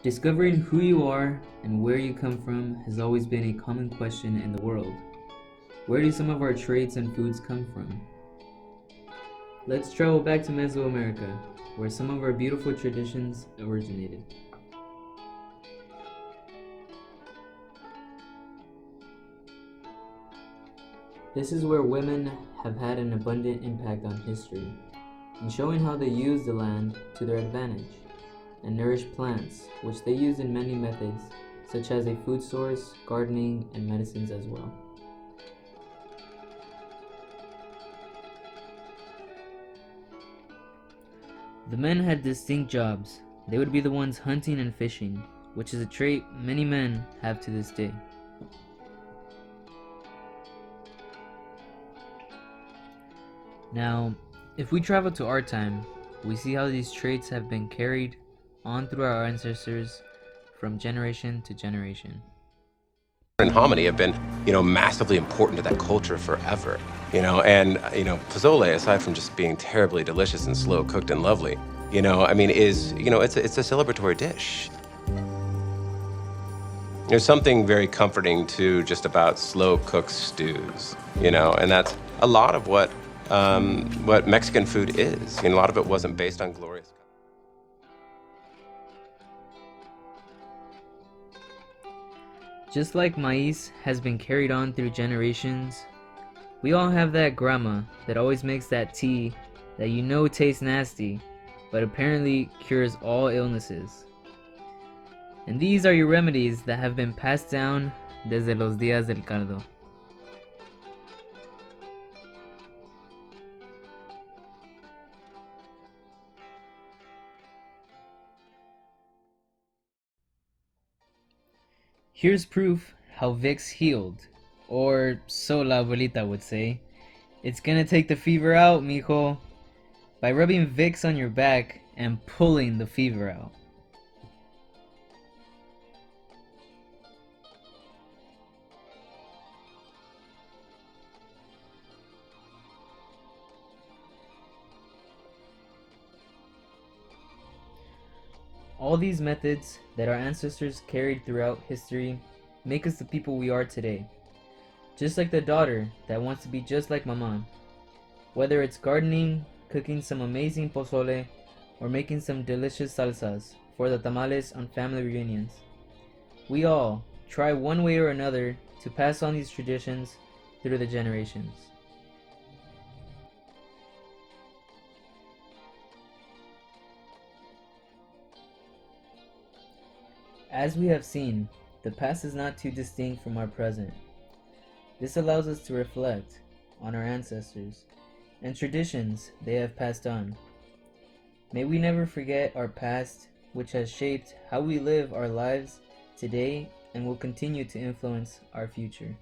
Discovering who you are and where you come from has always been a common question in the world. Where do some of our traits and foods come from? Let's travel back to Mesoamerica, where some of our beautiful traditions originated. This is where women have had an abundant impact on history, in showing how they used the land to their advantage, and nourished plants, which they used in many methods, such as a food source, gardening, and medicines as well. The men had distinct jobs. They would be the ones hunting and fishing, which is a trait many men have to this day. Now, if we travel to our time, we see how these traits have been carried on through our ancestors from generation to generation. And hominy have been, massively important to that culture forever, pozole, aside from just being terribly delicious and slow cooked and lovely, it's a celebratory dish. There's something very comforting to just about slow cooked stews, and that's a lot of what Mexican food is. A lot of it wasn't based on glorious. Just like maize has been carried on through generations, we all have that grandma that always makes that tea that tastes nasty, but apparently cures all illnesses. And these are your remedies that have been passed down desde los días del caldo. Here's proof how Vicks healed, or so la abuelita would say. It's gonna take the fever out, mijo, by rubbing Vicks on your back and pulling the fever out. All these methods that our ancestors carried throughout history make us the people we are today. Just like the daughter that wants to be just like mama. Whether it's gardening, cooking some amazing pozole, or making some delicious salsas for the tamales on family reunions. We all try one way or another to pass on these traditions through the generations. As we have seen, the past is not too distinct from our present. This allows us to reflect on our ancestors and traditions they have passed on. May we never forget our past, which has shaped how we live our lives today and will continue to influence our future.